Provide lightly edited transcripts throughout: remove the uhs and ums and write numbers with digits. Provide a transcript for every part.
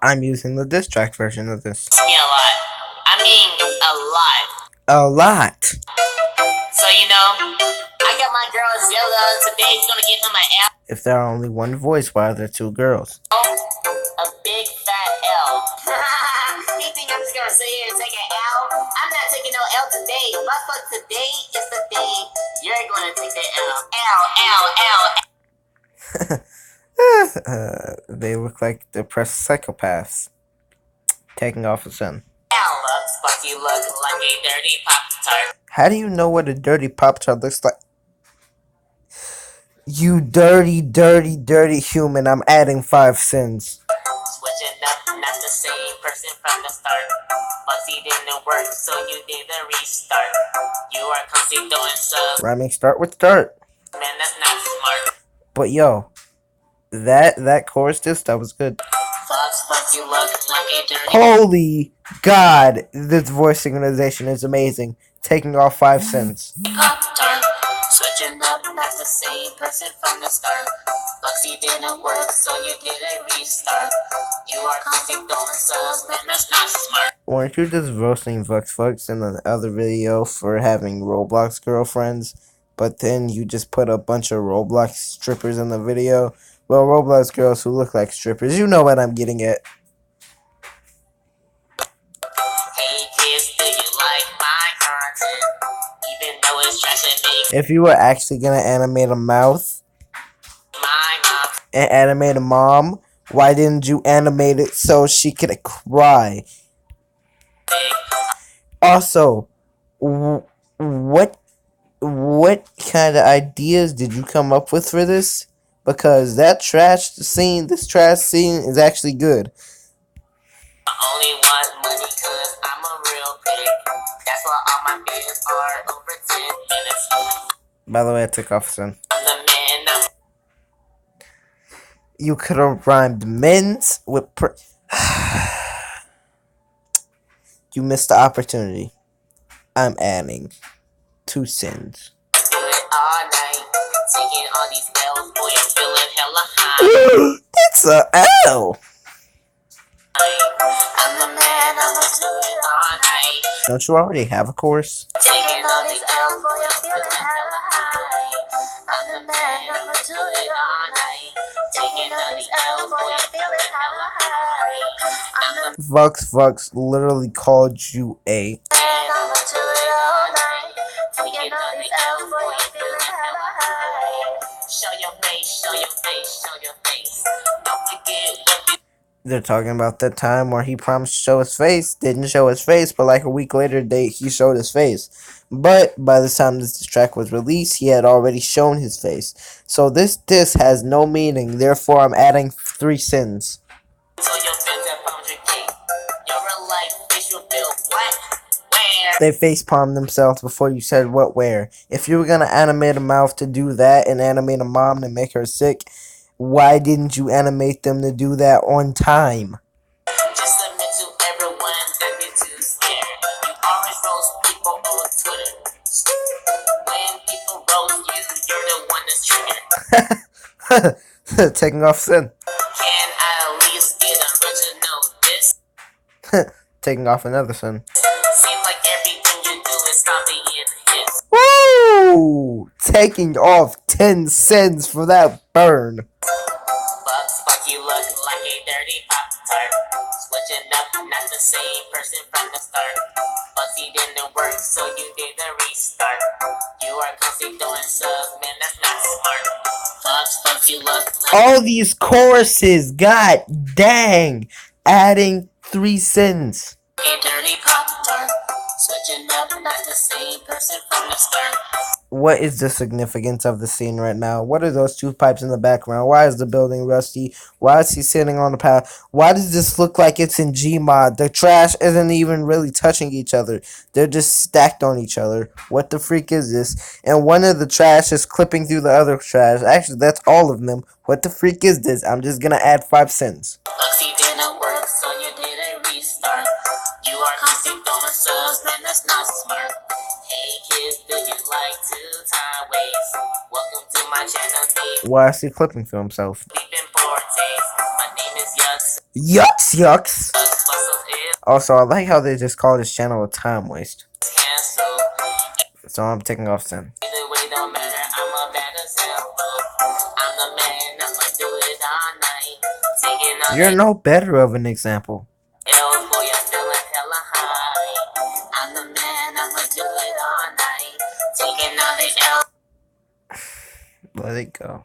I'm using the diss track version of this. Me a lot. I mean, a lot. A lot. So, you know, I got my girl Zilla today. He's gonna give him an L. If there are only one voice, why are there two girls? A big fat L. You think I'm just gonna sit here and take an L? I'm not taking no L today. But today is the day you're gonna take the L. They look like depressed psychopaths taking off a son. But you look like a dirty Poptart. How do you know what a dirty Poptart looks like? You dirty, dirty, dirty human. I'm adding 5 sins. Switching up, not the same person from the start. But he didn't work, so you did a restart. You are constantly doing stuff. Rhyming start with start. Man, that's not smart. But yo, that chorus that was good. You look like a dirty. Holy God, this voice synchronization is amazing. Taking off 5 cents. Poptart. Switching up, not the same person from the start. Bugsy didn't work, so you did a restart. You are constantly doing stuff, man, that's not smart. Weren't you just roasting Vux in the other video for having Roblox girlfriends? But then you just put a bunch of Roblox strippers in the video? Well, Roblox girls who look like strippers, you know what I'm getting at. Hey kids, do you like my content? Even though it's trash and big, If you were actually gonna animate a mouth my mom. and animate a mom, why didn't you animate it so she could cry? Also, what kind of ideas did you come up with for this? Because this trash scene is actually good. I only want money cause I'm a real pig. That's why all my videos are over 10 minutes. By the way, I took off son. I'm the man, I'm You could have rhymed men's with You missed the opportunity. I'm adding 2 sins. doing all night. Taking all these L's, boy, I'm feeling hella high. It's a L. I'm the man, I'ma do it all night. Don't you already have a course? Taking all these L's, boy, I'm feeling hella high. I'm the man, I'ma do it all night. Taking all these L's, boy, I'm feeling hella high. I'm the Vux literally called you a. man, I'ma do it all night. Taking all these L's, boy, I'm feeling hella high. Show your face, show your face, show your face. Don't forget what you. They're talking about that time where he promised to show his face, didn't show his face, but like a week later, he showed his face. But by the time this track was released, he had already shown his face. So this has no meaning. Therefore, I'm adding 3 sins. So your fans at 100K. Your real life facial feel what? Where? They facepalmed themselves before you said what where. If you were gonna animate a mouth to do that and animate a mom to make her sick, why didn't you animate them to do that on time? Just admit to everyone that you're too scared. You always roast people on Twitter. When people roast you, you're the one that's triggered. Taking off sin. Can I at least get original this? Taking off another sin. Seems like everything you do is copying his. Woo! Taking off 10 cents for that burn. Fuck you look like a dirty Poptart. Switching up, not the same person from the start. Bugsy didn't work, so you did a restart. You are constantly doing stuff, man, that's not smart. Fuck you look like All these choruses, god dang, adding 3 sins. a dirty Poptart. Switching up, not the same person from the start. What is the significance of the scene right now? What are those 2 pipes in the background? Why is the building rusty? Why is he sitting on the path? Why does this look like it's in Gmod? The trash isn't even really touching each other. They're just stacked on each other. What the freak is this? And one of the trash is clipping through the other trash. Actually, that's all of them. What the freak is this? I'm just gonna add 5 cents. Bugsy didn't work, so you did a restart. You are constantly doing stuff, man, that's not smart. Hey kids, do you like to time waste? Welcome to my channel, name Why is he clipping through himself? deep in poor taste. My name is Yucks, yucks. Also, I like how they just call this channel a time waste. So I'm taking off soon. You're no better of an example. Let it go.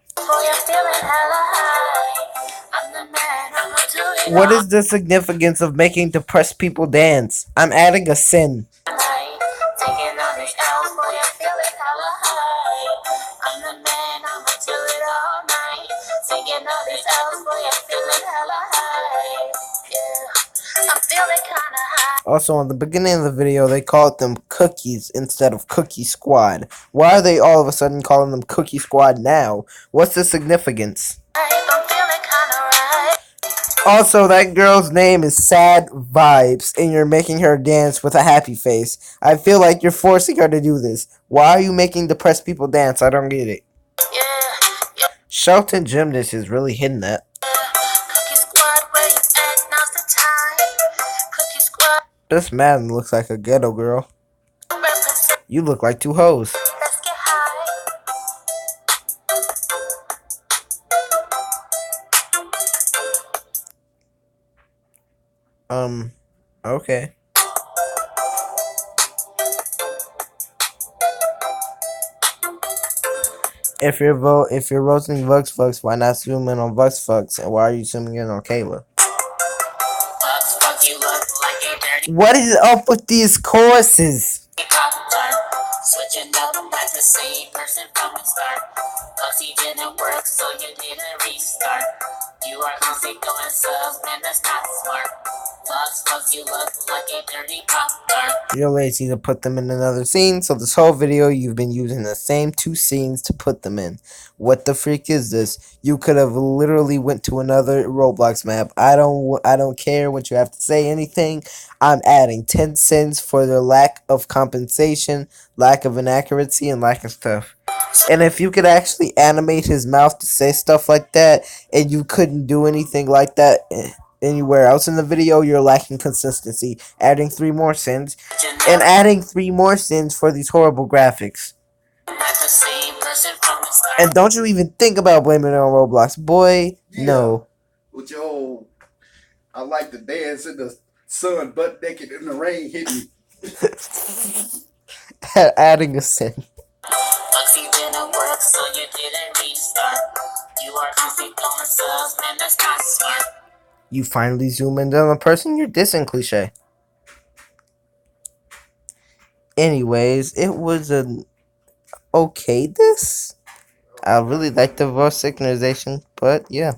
What is the significance of making depressed people dance? I'm adding a sin. Also, in the beginning of the video, they called them Cookies instead of Cookie Squad. Why are they all of a sudden calling them Cookie Squad now? What's the significance? Also, that girl's name is Sad Vibes, and you're making her dance with a happy face. I feel like you're forcing her to do this. Why are you making depressed people dance? I don't get it. Shelton Gymnast is really hitting that. This man looks like a ghetto girl. You look like two hoes. Okay. If you're roasting Vux, why not zoom in on Vux? And why are you zooming in on Kayla? What is up with these choruses? Switching up like the same person from the start. Pussy didn't work, so you didn't restart. You are constantly doing subs, man, that's not smart. Fuck, you look like a dirty Poptart. You're lazy to put them in another scene, so this whole video you've been using the same two scenes to put them in. What the freak is this? You could have literally went to another Roblox map. I don't care what you have to say anything. I'm adding 10 cents for their lack of compensation, lack of inaccuracy, and lack of stuff. And if you could actually animate his mouth to say stuff like that, and you couldn't do anything like that anywhere else in the video, you're lacking consistency. Adding 3 more sins, and adding 3 more sins for these horrible graphics. And don't you even think about blaming it on Roblox, boy. Yeah. No. With your old, I like to dance in the sun, butt naked in the rain, hitting. Adding a sin. You finally zoom in on the person you're dissing, cliche. Anyways, it was an okay diss. I really like the voice synchronization, but yeah.